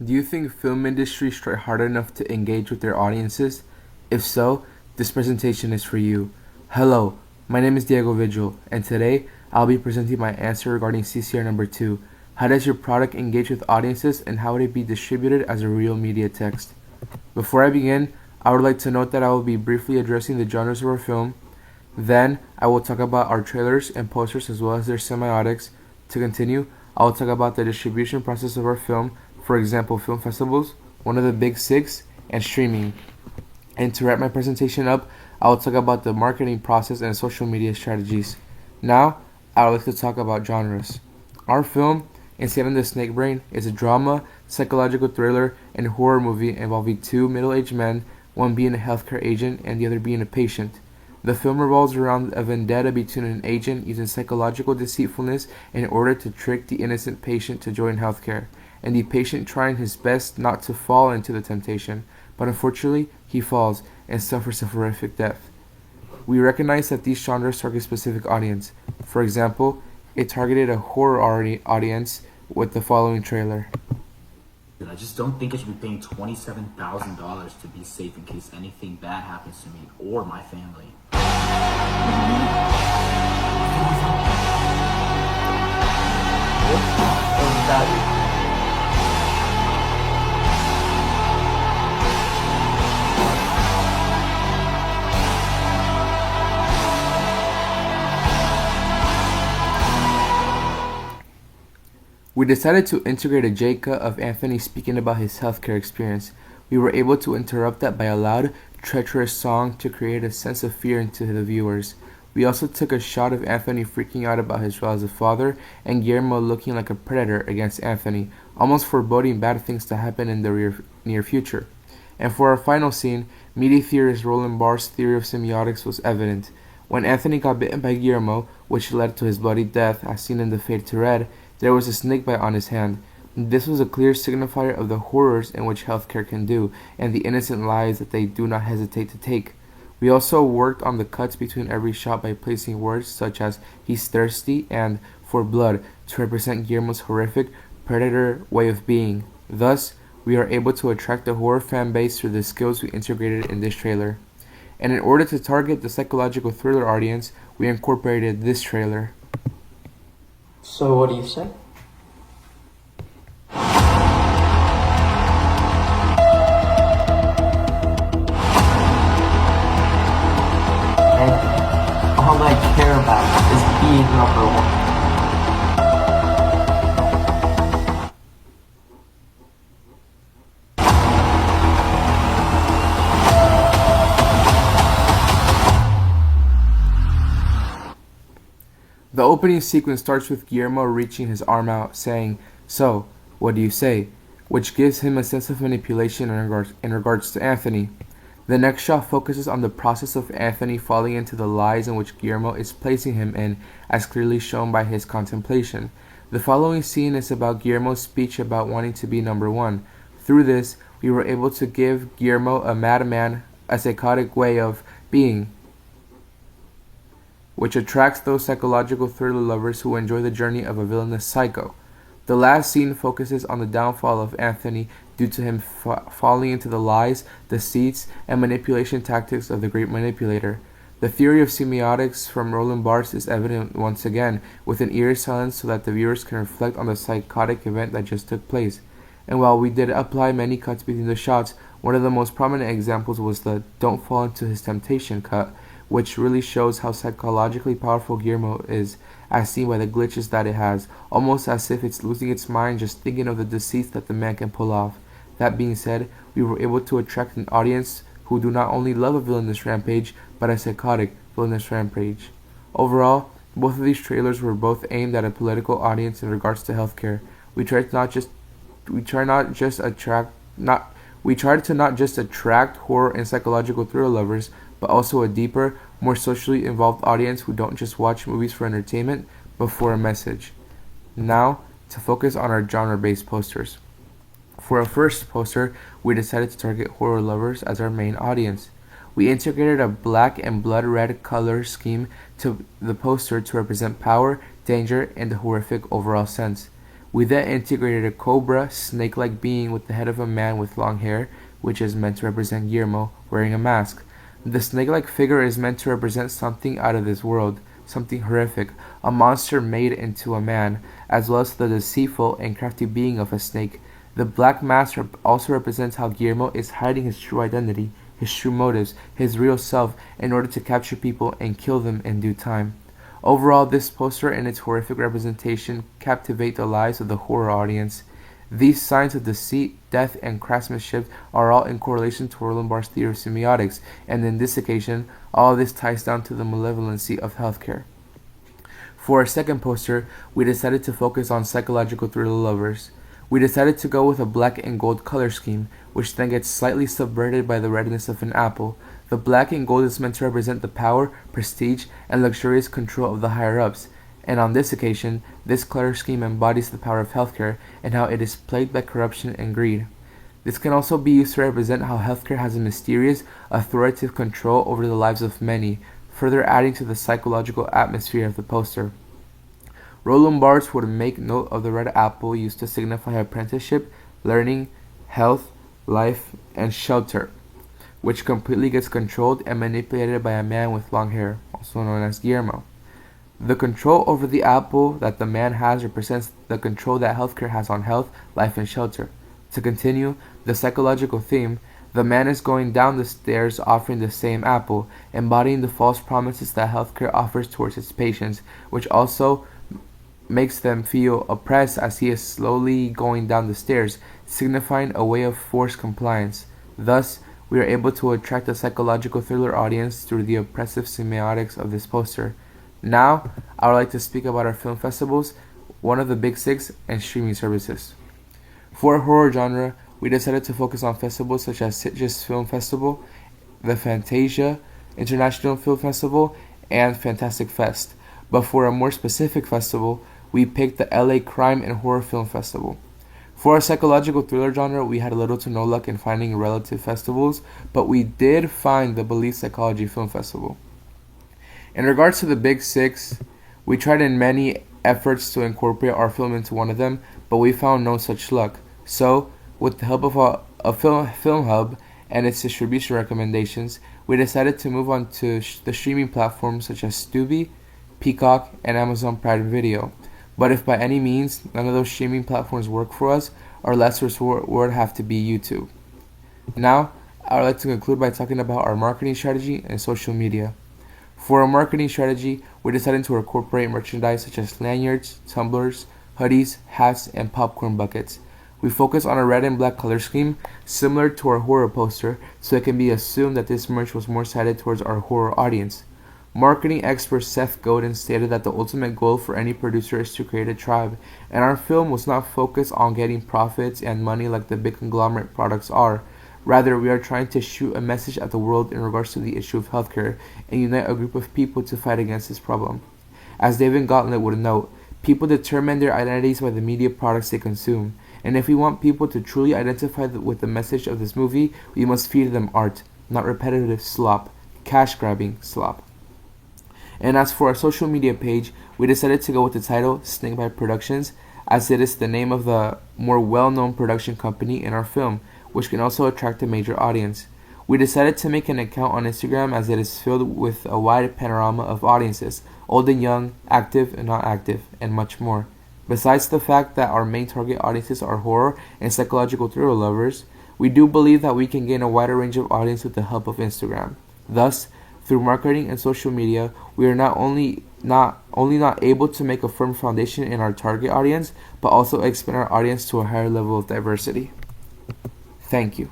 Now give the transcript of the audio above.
Do you think film industries try hard enough to engage with their audiences? If so, this presentation is for you. Hello, my name is Diego Vigil, and today I'll be presenting my answer regarding CCR number 2. How does your product engage with audiences and how would it be distributed as a real media text? Before I begin, I would like to note that I will be briefly addressing the genres of our film. Then, I will talk about our trailers and posters as well as their semiotics. To continue, I will talk about the distribution process of our film, for example, film festivals, one of the big six, and streaming. And to wrap my presentation up, I will talk about the marketing process and social media strategies. Now, I would like to talk about genres. Our film, Inside on the Snake Brain, is a drama, psychological thriller, and horror movie involving two middle-aged men, one being a healthcare agent and the other being a patient. The film revolves around a vendetta between an agent using psychological deceitfulness in order to trick the innocent patient to join healthcare, and the patient trying his best not to fall into the temptation, but unfortunately, he falls and suffers a horrific death. We recognize that these genres target a specific audience. For example, it targeted a horror audience with the following trailer. I just don't think I should be paying $27,000 to be safe in case anything bad happens to me or my family. We decided to integrate a J-cut of Anthony speaking about his healthcare experience. We were able to interrupt that by a loud, treacherous song to create a sense of fear into the viewers. We also took a shot of Anthony freaking out about his role as a father and Guillermo looking like a predator against Anthony, almost foreboding bad things to happen in the near future. And for our final scene, media theorist Roland Barthes' theory of semiotics was evident. When Anthony got bitten by Guillermo, which led to his bloody death as seen in the Fade to Red, there was a snake bite on his hand. This was a clear signifier of the horrors in which healthcare can do, and the innocent lives that they do not hesitate to take. We also worked on the cuts between every shot by placing words such as "he's thirsty" and "for blood" to represent Guillermo's horrific, predator way of being. Thus, we are able to attract a horror fan base through the skills we integrated in this trailer. And in order to target the psychological thriller audience, we incorporated this trailer. So what do you say? All I care about is being number one. The opening sequence starts with Guillermo reaching his arm out, saying, "So, what do you say?" which gives him a sense of manipulation in regards to Anthony. The next shot focuses on the process of Anthony falling into the lies in which Guillermo is placing him in, as clearly shown by his contemplation. The following scene is about Guillermo's speech about wanting to be number one. Through this, we were able to give Guillermo a madman, a psychotic way of being, which attracts those psychological thriller lovers who enjoy the journey of a villainous psycho. The last scene focuses on the downfall of Anthony due to him falling into the lies, deceits, and manipulation tactics of the great manipulator. The theory of semiotics from Roland Barthes is evident once again, with an eerie silence so that the viewers can reflect on the psychotic event that just took place. And while we did apply many cuts between the shots, one of the most prominent examples was the "don't fall into his temptation" cut, which really shows how psychologically powerful Guillermo is, as seen by the glitches that it has, almost as if it's losing its mind just thinking of the deceits that the man can pull off. That being said, we were able to attract an audience who do not only love a villainous rampage, but a psychotic villainous rampage. Overall, both of these trailers were both aimed at a political audience in regards to healthcare. We tried to not just attract horror and psychological thriller lovers, but also a deeper, more socially involved audience who don't just watch movies for entertainment, but for a message. Now, to focus on our genre-based posters. For our first poster, we decided to target horror lovers as our main audience. We integrated a black and blood red color scheme to the poster to represent power, danger, and the horrific overall sense. We then integrated a cobra, snake-like being with the head of a man with long hair, which is meant to represent Guillermo, wearing a mask. The snake-like figure is meant to represent something out of this world, something horrific, a monster made into a man, as well as the deceitful and crafty being of a snake. The black mask also represents how Guillermo is hiding his true identity, his true motives, his real self, in order to capture people and kill them in due time. Overall, this poster and its horrific representation captivate the lives of the horror audience. These signs of deceit, death, and craftsmanship are all in correlation to Roland Barthes' theory of semiotics, and in this occasion, all of this ties down to the malevolency of healthcare. For our second poster, we decided to focus on psychological thriller lovers. We decided to go with a black and gold color scheme, which then gets slightly subverted by the redness of an apple. The black and gold is meant to represent the power, prestige, and luxurious control of the higher-ups, and on this occasion, this color scheme embodies the power of healthcare and how it is plagued by corruption and greed. This can also be used to represent how healthcare has a mysterious, authoritative control over the lives of many, further adding to the psychological atmosphere of the poster. Roland Barthes would make note of the red apple used to signify apprenticeship, learning, health, life, and shelter, which completely gets controlled and manipulated by a man with long hair, also known as Guillermo. The control over the apple that the man has represents the control that healthcare has on health, life, and shelter. To continue the psychological theme, the man is going down the stairs offering the same apple, embodying the false promises that healthcare offers towards its patients, which also makes them feel oppressed as he is slowly going down the stairs, signifying a way of forced compliance. Thus, we are able to attract a psychological thriller audience through the oppressive semiotics of this poster. Now, I would like to speak about our film festivals, one of the big six, and streaming services. For our horror genre, we decided to focus on festivals such as Sitges Film Festival, the Fantasia International Film Festival, and Fantastic Fest. But for a more specific festival, we picked the LA Crime and Horror Film Festival. For our psychological thriller genre, we had little to no luck in finding relative festivals, but we did find the Belief Psychology Film Festival. In regards to the Big Six, we tried in many efforts to incorporate our film into one of them, but we found no such luck. So, with the help of a film hub and its distribution recommendations, we decided to move on to the streaming platforms such as Tubi, Peacock, and Amazon Prime Video. But if by any means none of those streaming platforms work for us, our last resort would have to be YouTube. Now, I would like to conclude by talking about our marketing strategy and social media. For our marketing strategy, we decided to incorporate merchandise such as lanyards, tumblers, hoodies, hats, and popcorn buckets. We focus on a red and black color scheme, similar to our horror poster, so it can be assumed that this merch was more sighted towards our horror audience. Marketing expert Seth Godin stated that the ultimate goal for any producer is to create a tribe, and our film was not focused on getting profits and money like the big conglomerate products are. Rather, we are trying to shoot a message at the world in regards to the issue of healthcare and unite a group of people to fight against this problem. As David Gauntlet would note, people determine their identities by the media products they consume, and if we want people to truly identify with the message of this movie, we must feed them art, not repetitive slop, cash-grabbing slop. And as for our social media page, we decided to go with the title Snakebite Productions, as it is the name of the more well-known production company in our film, which can also attract a major audience. We decided to make an account on Instagram as it is filled with a wide panorama of audiences, old and young, active and not active, and much more. Besides the fact that our main target audiences are horror and psychological thriller lovers, we do believe that we can gain a wider range of audience with the help of Instagram. Thus, through marketing and social media, we are not only not able to make a firm foundation in our target audience, but also expand our audience to a higher level of diversity. Thank you.